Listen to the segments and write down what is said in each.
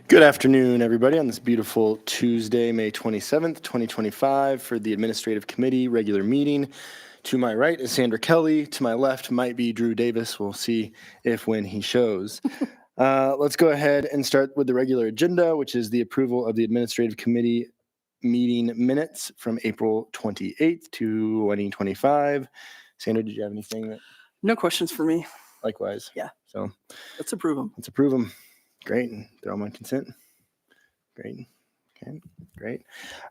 Good afternoon, everybody, on this beautiful Tuesday, May 27th, 2025, for the Administrative Committee regular meeting. To my right is Sandra Kelly. To my left might be Drew Davis. We'll see if when he shows. Let's go ahead and start with the regular agenda, which is the approval of the Administrative Committee meeting minutes from April 28th, 2025. Sandra, did you have anything? No questions for me. Likewise. Yeah. So let's approve them. Let's approve them. Great. They're all on consent. Great. Okay, great.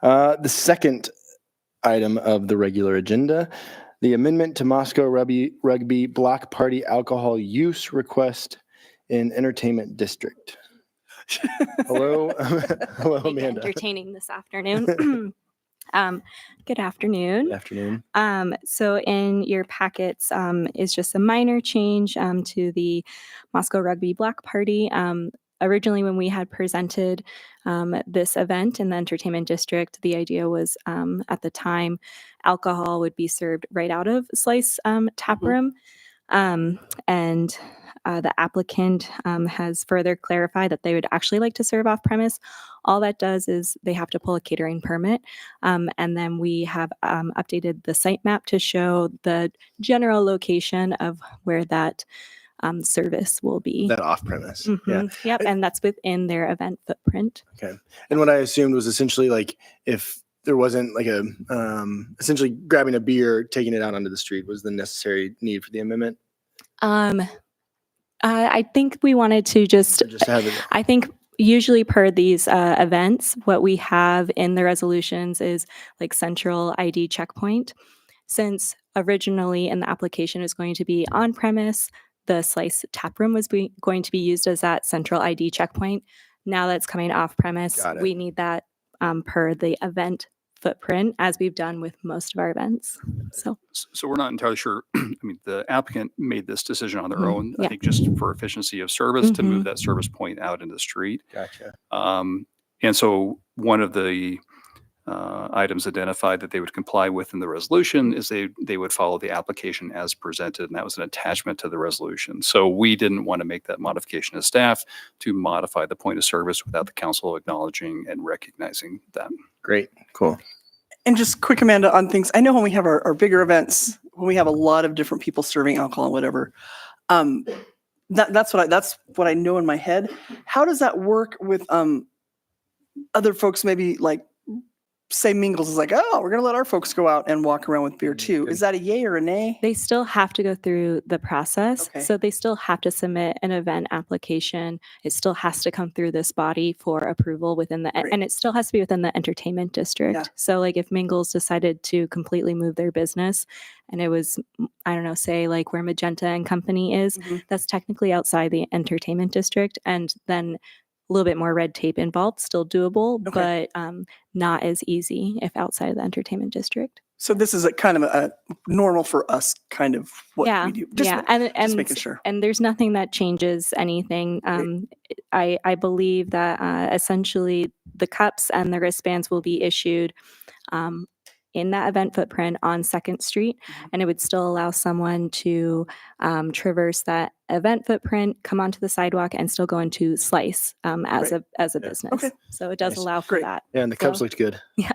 The second item of the regular agenda, the amendment to Moscow Rugby Block Party alcohol use request in Entertainment District. Hello, hello, Amanda. Entertaining this afternoon. Good afternoon. Good afternoon. So in your packets is just a minor change to the Moscow Rugby Block Party. Originally, when we had presented this event in the Entertainment District, the idea was at the time alcohol would be served right out of Slice tap room. And the applicant has further clarified that they would actually like to serve off premise. All that does is they have to pull a catering permit. And then we have updated the site map to show the general location of where that service will be. That off premise. Yeah. Yep. And that's within their event footprint. Okay. And what I assumed was essentially like if there wasn't like a essentially grabbing a beer, taking it out onto the street was the necessary need for the amendment. I think we wanted to just have it. I think usually per these events, what we have in the resolutions is like central ID checkpoint. Since originally in the application is going to be on premise, the Slice tap room was going to be used as that central ID checkpoint. Now that's coming off premise, we need that per the event footprint, as we've done with most of our events. So we're not entirely sure. I mean, the applicant made this decision on their own, yeah. I think just for efficiency of service to move that service point out into the street. Gotcha. And so one of the items identified that they would comply with in the resolution is they would follow the application as presented, and that was an attachment to the resolution. So we didn't want to make that modification as staff to modify the point of service without the council acknowledging and recognizing that. Great. Cool. And just quick, Amanda, on things. I know when we have our bigger events, when we have a lot of different people serving alcohol and whatever, that's what I know in my head. How does that work with other folks? Maybe like say Mingles is like, oh, we're going to let our folks go out and walk around with beer too. Is that a yay or a nay? They still have to go through the process. Okay. So they still have to submit an event application. It still has to come through this body for approval within the, Great. and it still has to be within the entertainment district. Yeah. So like if Mingles decided to completely move their business and it was, I don't know, say like where Magenta and Company is, that's technically outside the entertainment district. And then a little bit more red tape involved, still doable, Okay. but not as easy if outside of the entertainment district. So this is a kind of a normal for us kind of what we do. And making sure. And there's nothing that changes anything. I believe that essentially the cups and the wristbands will be issued in that event footprint on 2nd Street, and it would still allow someone to traverse that event footprint, come onto the sidewalk, and still go into Slice as a business. Okay. So it does Nice. allow for Great. that. Yeah, and the cups looked good. Yeah.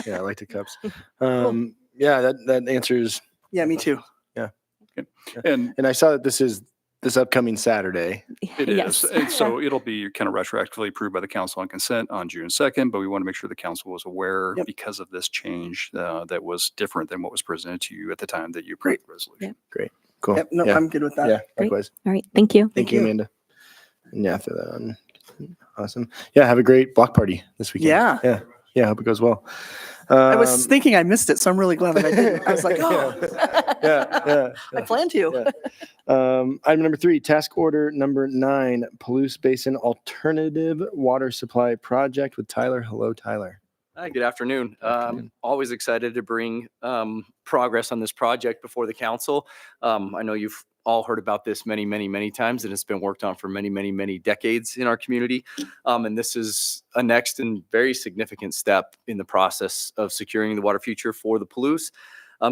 Yeah, I like the cups. Yeah, that answers. Yeah, me too. Yeah. Okay. Yeah. And And I saw that this is this upcoming Saturday. it Yes. is. And so it'll be kind of retroactively approved by the council on consent on June 2nd, but we want to make sure the council was aware Yep. because of this change that was different than what was presented to you at the time that you approved the resolution. Cool. Yep, no, Yeah. I'm good with that. Yeah, Great. likewise. All right. Thank you. Thank you, you. Amanda. And yeah, throw that on. Awesome. Yeah, have a great block party this weekend. Yeah. Yeah. Yeah, hope it goes well. I was thinking I missed it, so I'm really glad that I didn't. I was like, oh, yeah. I plan to. Yeah. Item number 3, task order number 9, Palouse Basin Alternative Water Supply Project with Tyler. Hello, Tyler. Hi, good afternoon. Afternoon. Always excited to bring progress on this project before the council. I know you've all heard about this many, many, many times, and it's been worked on for many, many, many decades in our community. And this is a next and very significant step in the process of securing the water future for the Palouse.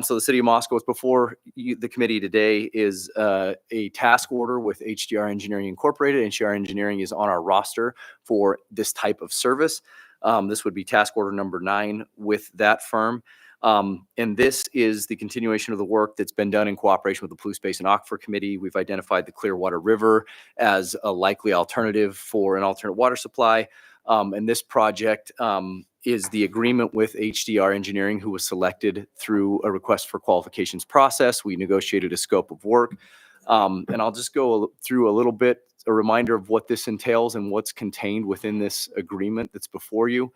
So the city of Moscow is before the committee today is a task order with HDR Engineering Incorporated. HDR Engineering is on our roster for this type of service. This would be task order number 9 with that firm. And this is the continuation of the work that's been done in cooperation with the Palouse Basin Aquifer Committee. We've identified the Clearwater River as a likely alternative for an alternate water supply. And this project is the agreement with HDR Engineering, who was selected through a request for qualifications process. We negotiated a scope of work. And I'll just go through a little bit, a reminder of what this entails and what's contained within this agreement that's before you.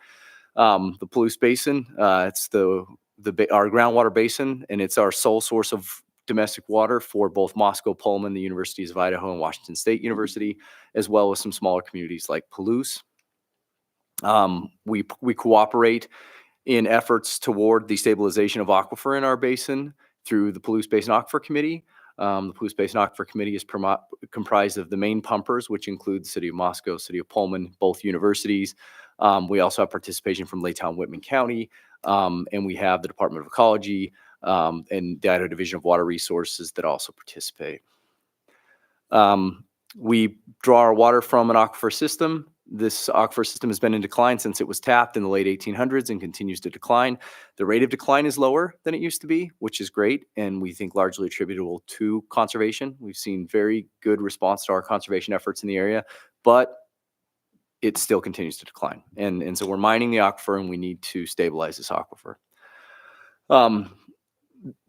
The Palouse Basin, it's our groundwater basin, and it's our sole source of domestic water for both Moscow, Pullman, the Universities of Idaho, and Washington State University, as well as some smaller communities like Palouse. We cooperate in efforts toward the stabilization of aquifer in our basin through the Palouse Basin Aquifer Committee. The Palouse Basin Aquifer Committee is comprised of the main pumpers, which include the city of Moscow, city of Pullman, both universities. We also have participation from Laytown, Whitman County, and we have the Department of Ecology and the Idaho Division of Water Resources that also participate. We draw our water from an aquifer system. This aquifer system has been in decline since it was tapped in the late 1800s and continues to decline. The rate of decline is lower than it used to be, which is great, and we think largely attributable to conservation. We've seen very good response to our conservation efforts in the area, but it still continues to decline. And so we're mining the aquifer, and we need to stabilize this aquifer.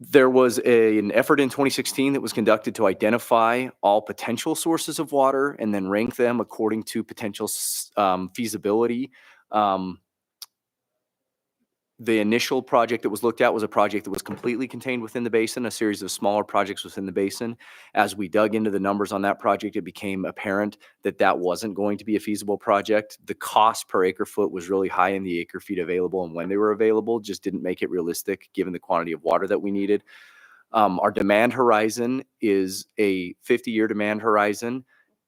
There was an effort in 2016 that was conducted to identify all potential sources of water and then rank them according to potential feasibility. The initial project that was looked at was a project that was completely contained within the basin, a series of smaller projects within the basin. As we dug into the numbers on that project, it became apparent that that wasn't going to be a feasible project. The cost per acre foot was really high, and the acre feet available and when they were available just didn't make it realistic given the quantity of water that we needed. Our demand horizon is a 50-year demand horizon,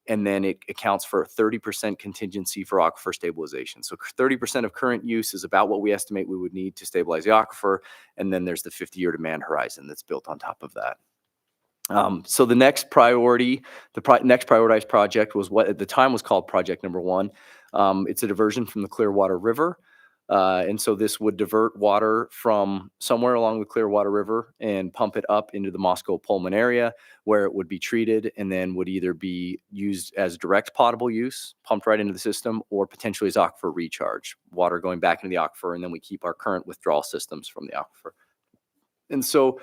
and then it accounts for a 30% contingency for aquifer stabilization. So 30% of current use is about what we estimate we would need to stabilize the aquifer, and then there's the 50-year demand horizon that's built on top of that. So the next priority, next prioritized project was what at the time was called Project Number 1. It's a diversion from the Clearwater River. And so this would divert water from somewhere along the Clearwater River and pump it up into the Moscow-Pullman area, where it would be treated and then would either be used as direct potable use, pumped right into the system, or potentially as aquifer recharge, water going back into the aquifer, and then we keep our current withdrawal systems from the aquifer. And so,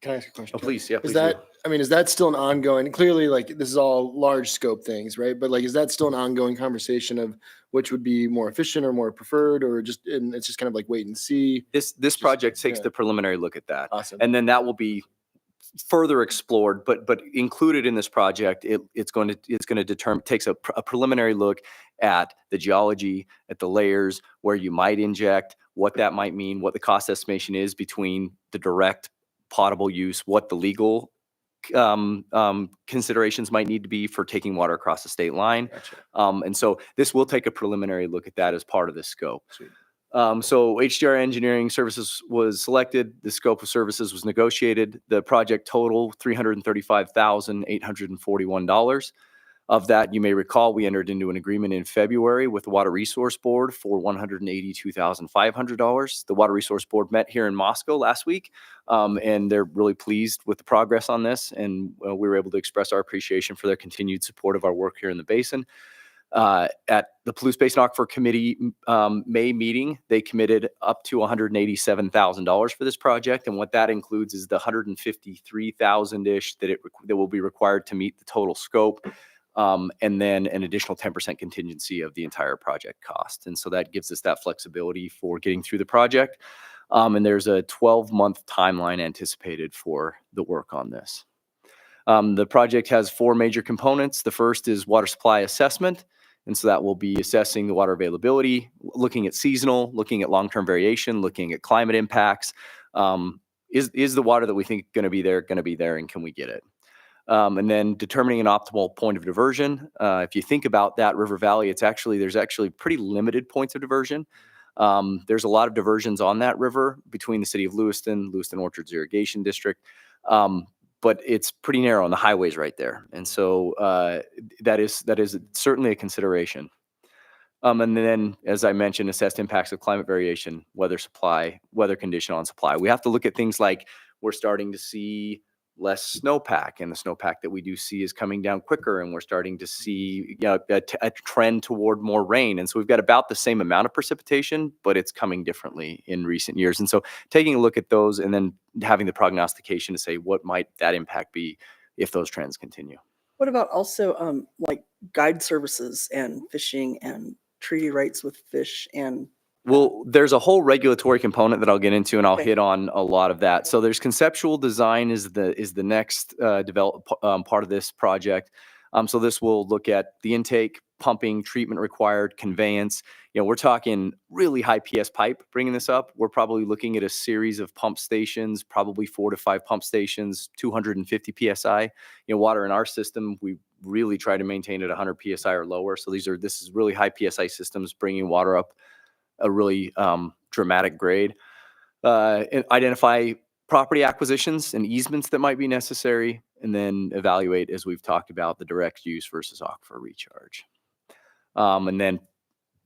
Can I ask a question? oh, please, yeah, please Is do. that, I mean, is that still an ongoing, clearly, like, this is all large scope things, right? But like, is that still an ongoing conversation of which would be more efficient or more preferred, or just, and it's just kind of like wait and see? This project takes yeah. the preliminary look at that. Awesome. And then that will be further explored, but included in this project, it's going to determine, takes a preliminary look at the geology, at the layers, where you might inject, what that might mean, what the cost estimation is between the direct potable use, what the legal considerations might need to be for taking water across the state line. Gotcha. And so this will take a preliminary look at that as part of this scope. Sweet. So HDR Engineering Services was selected. The scope of services was negotiated. The project total $335,841. Of that, you may recall, we entered into an agreement in February with the Water Resource Board for $182,500. The Water Resource Board met here in Moscow last week, and they're really pleased with the progress on this, and we were able to express our appreciation for their continued support of our work here in the basin. At the Palouse Basin Aquifer Committee May meeting, they committed up to $187,000 for this project, and what that includes is the $153,000-ish that will be required to meet the total scope, and then an additional 10% contingency of the entire project cost. And so that gives us that flexibility for getting through the project. And there's a 12-month timeline anticipated for the work on this. The project has 4 major components. The first is water supply assessment. And so that will be assessing the water availability, looking at seasonal, looking at long-term variation, looking at climate impacts. Is the water that we think going to be there, and can we get it? And then determining an optimal point of diversion. If you think about that river valley, there's actually pretty limited points of diversion. There's a lot of diversions on that river between the city of Lewiston Orchards Irrigation District. But it's pretty narrow and the highway's right there. And so that is certainly a consideration. And then, as I mentioned, assessed impacts of climate variation, weather condition on supply. We have to look at things like we're starting to see less snowpack, and the snowpack that we do see is coming down quicker, and we're starting to see a trend toward more rain. And so we've got about the same amount of precipitation, but it's coming differently in recent years. And so taking a look at those and then having the prognostication to say what might that impact be if those trends continue. What about also like guide services and fishing and treaty rights with fish and Well, there's a whole regulatory component that I'll get into, and I'll Okay. hit on a lot of that. So there's conceptual design is the next part of this project. So this will look at the intake, pumping, treatment required, conveyance. We're talking really high PS pipe bringing this up. We're probably looking at a series of pump stations, probably 4 to 5 pump stations, 250 PSI. Water in our system, we really try to maintain at 100 PSI or lower. So this is really high PSI systems bringing water up a really dramatic grade. And identify property acquisitions and easements that might be necessary, and then evaluate, as we've talked about, the direct use versus aquifer recharge. And then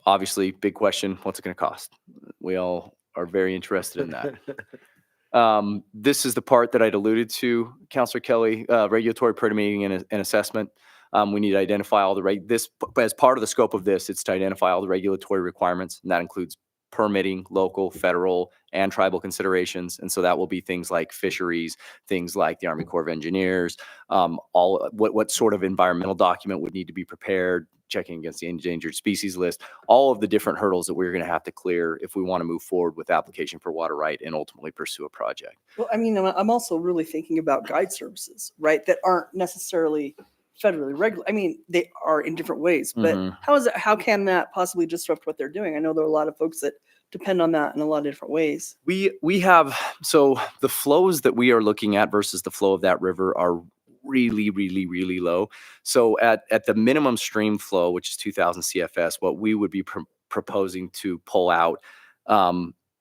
obviously, big question, what's it going to cost? We all are very interested in that. This is the part that I'd alluded to, Councilor Kelly, regulatory permitting and assessment. We need to identify all this as part of the scope of this. It's to identify all the regulatory requirements, and that includes permitting, local, federal, and tribal considerations. And so that will be things like fisheries, things like the Army Corps of Engineers, what sort of environmental document would need to be prepared, checking against the endangered species list, all of the different hurdles that we're going to have to clear if we want to move forward with application for water right and ultimately pursue a project. Well, I mean, I'm also really thinking about guide services, right? That aren't necessarily federally regulated. I mean, they are in different ways, but Mhm. how can that possibly disrupt what they're doing? I know there are a lot of folks that depend on that in a lot of different ways. We have, so the flows that we are looking at versus the flow of that river are really, really, really low. So at the minimum stream flow, which is 2,000 CFS, what we would be proposing to pull out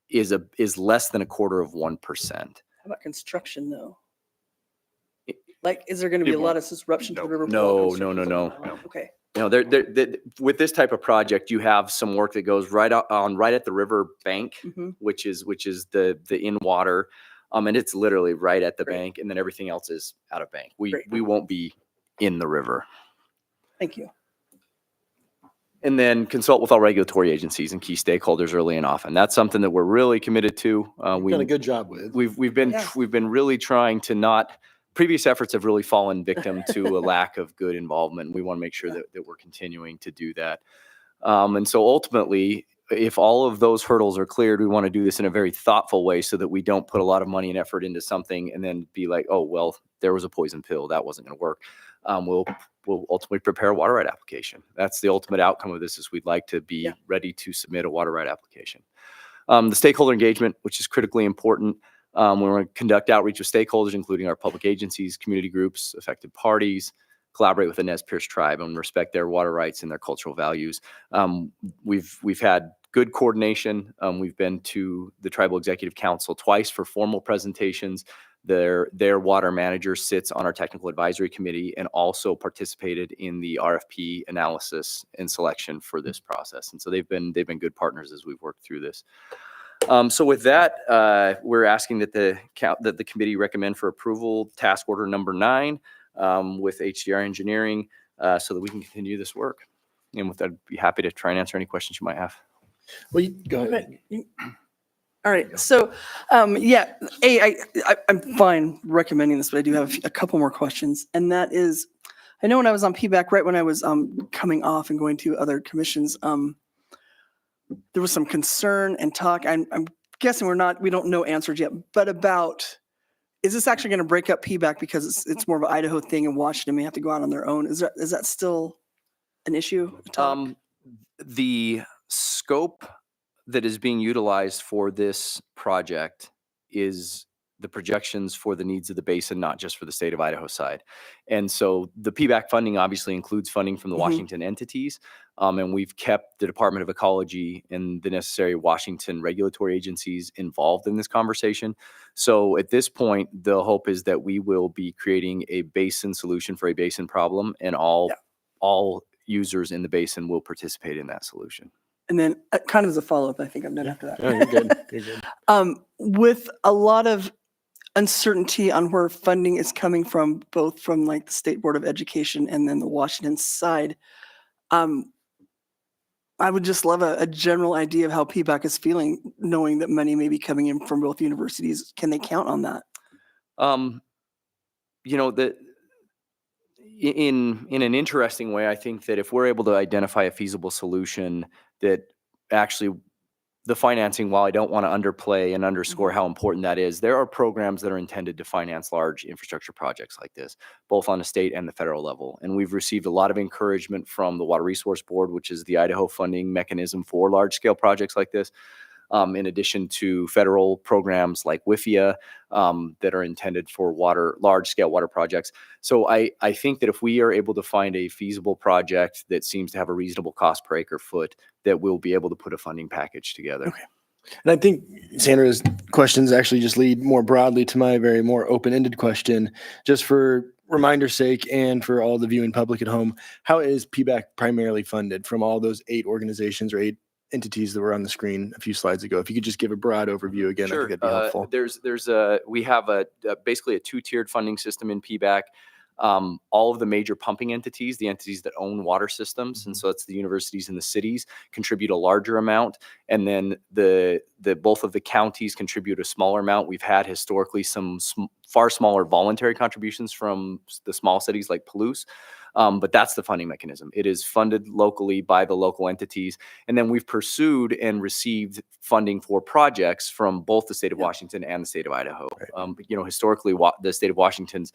is less than 1/4%. How about construction though? It- Like, is there going to be it a lot won't. of disruption to No. the river? No, flow no, no, construction? no. Okay. With this type of project, you have some work that goes right at the river bank, hmm which is the in water, and it's literally right at the Great. bank, and then everything else is out of bank. Great. We won't be in the river. Thank you. And then consult with all regulatory agencies and key stakeholders early and often. That's something that we're really committed to. You've done a good job with. We've Yeah. been really trying to not. Previous efforts have really fallen victim to a lack of good involvement. We want to make sure that we're continuing to do that. And so ultimately, if all of those hurdles are cleared, we want to do this in a very thoughtful way so that we don't put a lot of money and effort into something and then be like, oh, well, there was a poison pill. That wasn't going to work. We'll ultimately prepare a water right application. That's the ultimate outcome of this, is we'd like to be Yeah. ready to submit a water right application. The stakeholder engagement, which is critically important. We want to conduct outreach with stakeholders, including our public agencies, community groups, affected parties, collaborate with the Nez Perce tribe and respect their water rights and their cultural values. We've had good coordination. We've been to the Tribal Executive Council twice for formal presentations. Their water manager sits on our technical advisory committee and also participated in the RFP analysis and selection for this process. And so they've been good partners as we've worked through this. So with that, we're asking that the committee recommend for approval task order number 9 with HDR Engineering so that we can continue this work. And with that, I'd be happy to try and answer any questions you might have. Well, go ahead. All right. So, yeah, I'm fine recommending this, but I do have a couple more questions. And that is, I know when I was on PBAC, right when I was coming off and going to other commissions, there was some concern and talk. I'm guessing we don't know answers yet, but about, is this actually going to break up PBAC because it's more of an Idaho thing and Washington may have to go out on their own? Is that still an issue? a talk? The scope that is being utilized for this project is the projections for the needs of the basin, not just for the state of Idaho side. And so the PBAC funding obviously includes funding from the Mhm. Washington entities. And we've kept the Department of Ecology and the necessary Washington regulatory agencies involved in this conversation. So at this point, the hope is that we will be creating a basin solution for a basin problem, and Yeah. all users in the basin will participate in that solution. And then kind of as a follow-up, I think I'm done after that. Oh, you're good. You're good. With a lot of uncertainty on where funding is coming from, both from like the State Board of Education and then the Washington side, I would just love a general idea of how PBAC is feeling, knowing that money may be coming in from both universities. Can they count on that? You know, in an interesting way, I think that if we're able to identify a feasible solution that actually the financing, while I don't want to underplay and underscore how important that is, there are programs that are intended to finance large infrastructure projects like this, both on the state and the federal level. And we've received a lot of encouragement from the Water Resource Board, which is the Idaho funding mechanism for large scale projects like this. In addition to federal programs like WIFIA that are intended for large scale water projects. So I think that if we are able to find a feasible project that seems to have a reasonable cost per acre foot, that we'll be able to put a funding package together. Okay. And I think Sandra's questions actually just lead more broadly to my very more open-ended question, just for reminder's sake and for all the viewing public at home. How is PBAC primarily funded from all those 8 organizations or 8 entities that were on the screen a few slides ago? If you could just give a broad overview again, I Sure. think that'd be helpful. We have basically a 2-tiered funding system in PBAC. All of the major pumping entities, the entities that own water systems, and so it's the universities and the cities, contribute a larger amount, and then both of the counties contribute a smaller amount. We've had historically some far smaller voluntary contributions from the small cities like Palouse. But that's the funding mechanism. It is funded locally by the local entities. And then we've pursued and received funding for projects from both the state of Washington and the state of Idaho. But, historically, the state of Washington's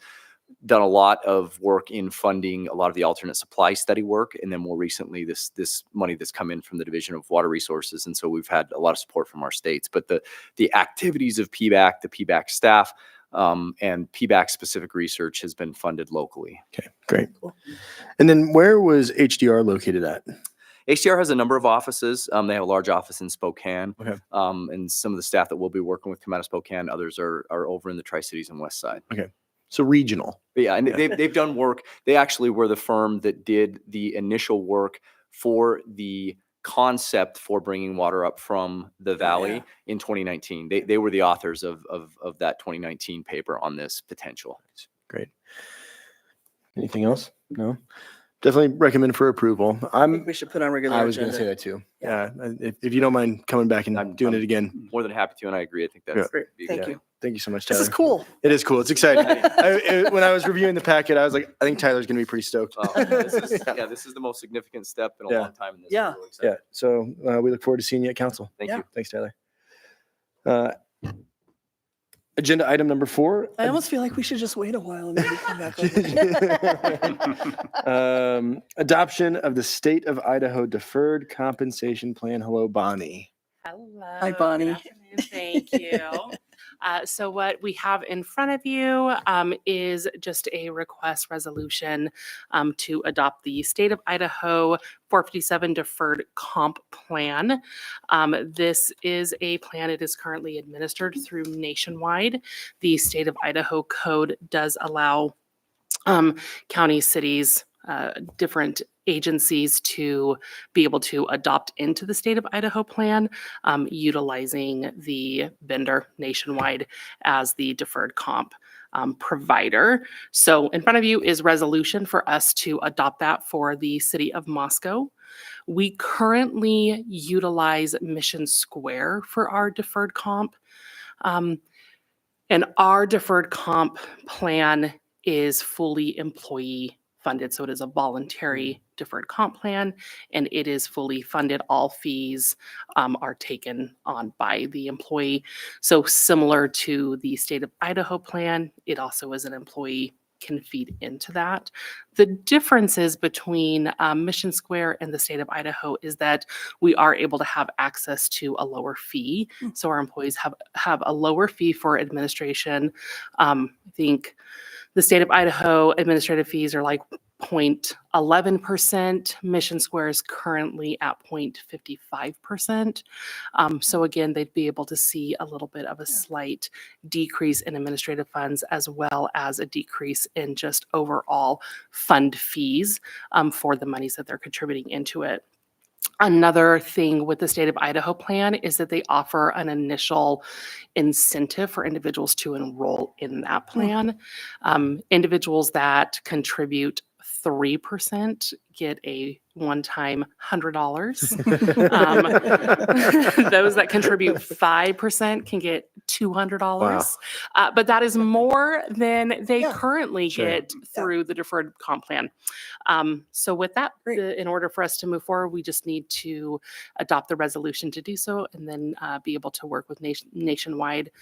done a lot of work in funding a lot of the alternate supply study work. And then more recently, this money that's come in from the Division of Water Resources. And so we've had a lot of support from our states. But the activities of PBAC, the PBAC staff, and PBAC specific research has been funded locally. Okay, great. And then where was HDR located at? HDR has a number of offices. They have a large office in Spokane. Okay. And some of the staff that we'll be working with come out of Spokane. Others are over in the Tri-Cities and West Side. Okay. So regional. But yeah, and they've done work. They actually were the firm that did the initial work for the concept for bringing water up from the valley in 2019. They were the authors of that 2019 paper on this potential. Great. Anything else? No? Definitely recommend for approval. I think we should put on regular I was going to say agenda. that too. Yeah. If you don't mind coming back and doing it again. More than happy to, and I agree. I think that's Great. be a Thank good you. idea. Thank you so much, This Tyler. is cool. It is cool. It's exciting. When I was reviewing the packet, I was like, I think Tyler's going to be pretty stoked. This is the most significant step in a Yeah. long time in this. Yeah. I'm really excited. Yeah. So we look forward to seeing you at council. Thank Yeah. you. Thanks, Tyler. Agenda item number 4. I almost feel like we should just wait a while and maybe come back. Adoption of the State of Idaho Deferred Compensation Plan. Hello, Bonnie. Hello. Hi, Bonnie. Good afternoon. Thank you. So what we have in front of you is just a request resolution to adopt the State of Idaho 457 Deferred Comp Plan. This is a plan. It is currently administered through Nationwide. The State of Idaho Code does allow counties, cities, different agencies to be able to adopt into the State of Idaho plan, utilizing the vendor Nationwide as the deferred comp provider. So in front of you is resolution for us to adopt that for the city of Moscow. We currently utilize Mission Square for our deferred comp. And our deferred comp plan is fully employee funded. So it is a voluntary deferred comp plan, and it is fully funded. All fees are taken on by the employee. So similar to the State of Idaho plan, it also is an employee can feed into that. The differences between Mission Square and the state of Idaho is that we are able to have access to a lower fee. So our employees have a lower fee for administration. I think the state of Idaho administrative fees are like 0.11%. Mission Square is currently at 0.55%. So again, they'd be able to see a little bit of a slight decrease in administrative funds as well as a decrease in just overall fund fees for the monies that they're contributing into it. Another thing with the state of Idaho plan is that they offer an initial incentive for individuals to enroll in that plan. Individuals that contribute 3% get a one-time $100. Those that contribute 5% can get $200. But that is more than they currently Sure. get through the deferred comp plan. So with that, in order for us to move forward, we just need to adopt the resolution to do so and then be able to work with Nationwide.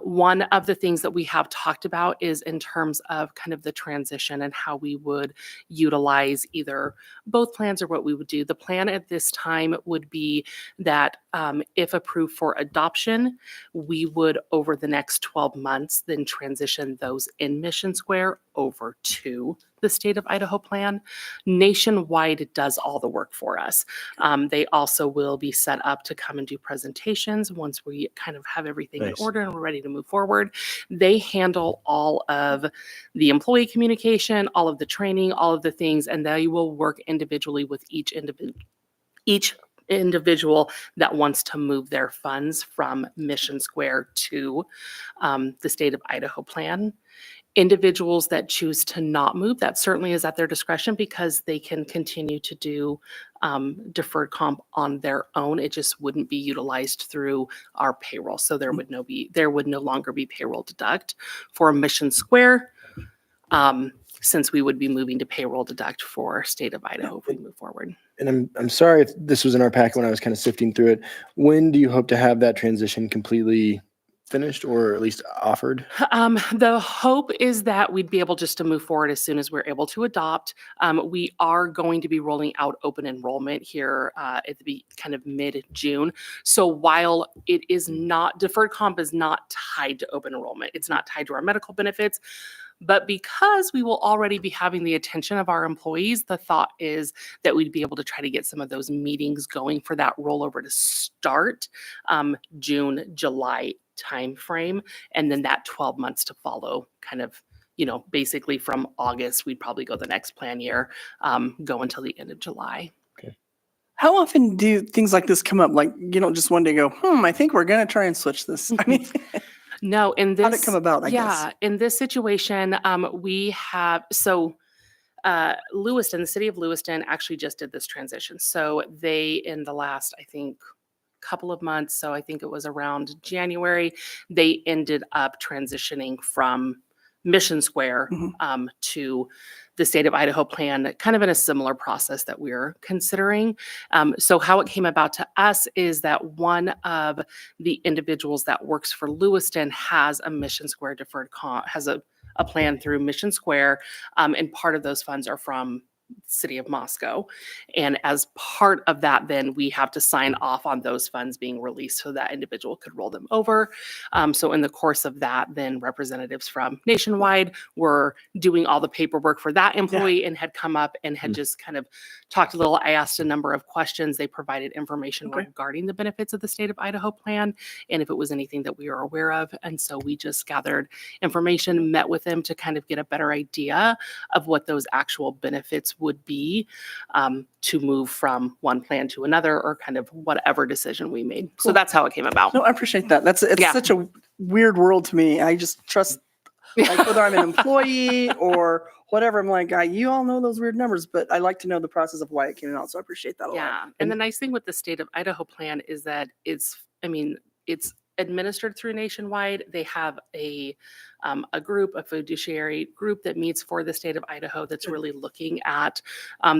One of the things that we have talked about is in terms of kind of the transition and how we would utilize either both plans or what we would do. The plan at this time would be that if approved for adoption, we would over the next 12 months then transition those in Mission Square over to the state of Idaho plan. Nationwide does all the work for us. They also will be set up to come and do presentations once we kind of have everything in order and we're ready to move forward. They handle all of the employee communication, all of the training, all of the things, and they will work individually with each individual that wants to move their funds from Mission Square to the state of Idaho plan. Individuals that choose to not move, that certainly is at their discretion because they can continue to do deferred comp on their own. It just wouldn't be utilized through our payroll. So there would no longer be payroll deduct for Mission Square, since we would be moving to payroll deduct for state of Idaho if we move forward. And I'm sorry if this was in our packet when I was kind of sifting through it. When do you hope to have that transition completely finished or at least offered? The hope is that we'd be able just to move forward as soon as we're able to adopt. We are going to be rolling out open enrollment here at the kind of mid-June. So while it is not, deferred comp is not tied to open enrollment, it's not tied to our medical benefits, but because we will already be having the attention of our employees, the thought is that we'd be able to try to get some of those meetings going for that rollover to start June, July timeframe, and then that 12 months to follow kind of, basically from August, we'd probably go the next plan year, go until the end of July. How often do things like this come up? Like, just one day go, I think we're going to try and switch this. I mean, no, in this, how'd it come about, I guess? In this situation, we have, Lewiston, the city of Lewiston actually just did this transition. So they, in the last, I think, couple of months, so I think it was around January, they ended up transitioning from Mission Square to the state of Idaho plan, kind of in a similar process that we're considering. So how it came about to us is that one of the individuals that works for Lewiston has a Mission Square deferred comp, has a plan through Mission Square, and part of those funds are from city of Moscow. And as part of that, then we have to sign off on those funds being released so that individual could roll them over. So in the course of that, then representatives from Nationwide were doing all the paperwork for that employee and had come up and had just kind of talked a little. I asked a number of questions. They provided information regarding the benefits of the state of Idaho plan and if it was anything that we were aware of. And so we just gathered information, met with them to kind of get a better idea of what those actual benefits would be to move from one plan to another or kind of whatever decision we made. So that's how it came about. No, I appreciate that. It's such a weird world to me. I just trust, like, whether I'm an employee or whatever, I'm like, you all know those weird numbers, but I like to know the process of why it came out. So I appreciate that a lot. Yeah. And the nice thing with the state of Idaho plan is that it's administered through Nationwide. They have a group, a fiduciary group that meets for the state of Idaho that's really looking at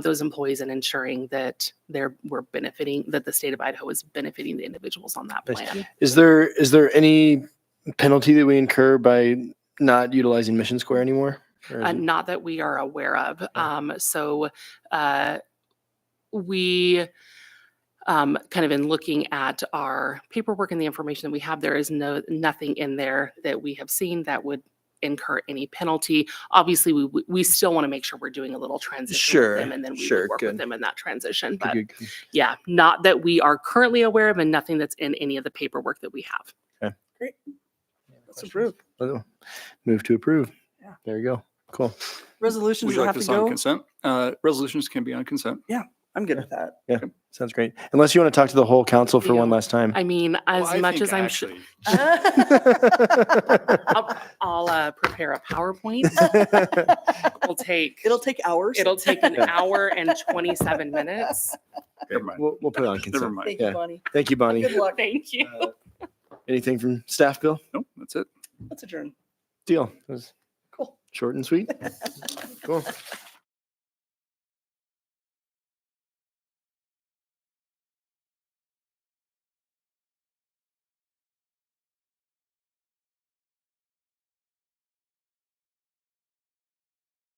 those employees and ensuring that we're benefiting, that the state of Idaho is benefiting the individuals on that plan. Is there any penalty that we incur by not utilizing Mission Square anymore? Or is it- Not that we are aware of. So we kind of in looking at our paperwork and the information that we have, there is nothing in there that we have seen that would incur any penalty. Obviously, we still want to make sure we're doing a little transition Sure, with them, and then we sure, would work good. with them in that transition. But Good, good. yeah, not that we are currently aware of, and nothing that's in any of the paperwork that we have. Let's approve. Move to approve. Yeah. There you go. Cool. Resolutions Would you that like have to this on go. consent? Resolutions can be on consent. I'm good with that. Yeah, sounds great. Unless you want to talk to the whole council for one Yeah. last time. I mean, as much as I'm sure, I'll prepare a PowerPoint. It'll take hours. It'll take an hour and 27 minutes. Never mind. We'll put it on Never consent. mind. Thank Yeah. you, Bonnie. Thank you, Bonnie. Good luck. Thank you. Anything from staff, Bill? Nope, that's it. Let's adjourn. Deal. It was Cool. short and sweet. Cool.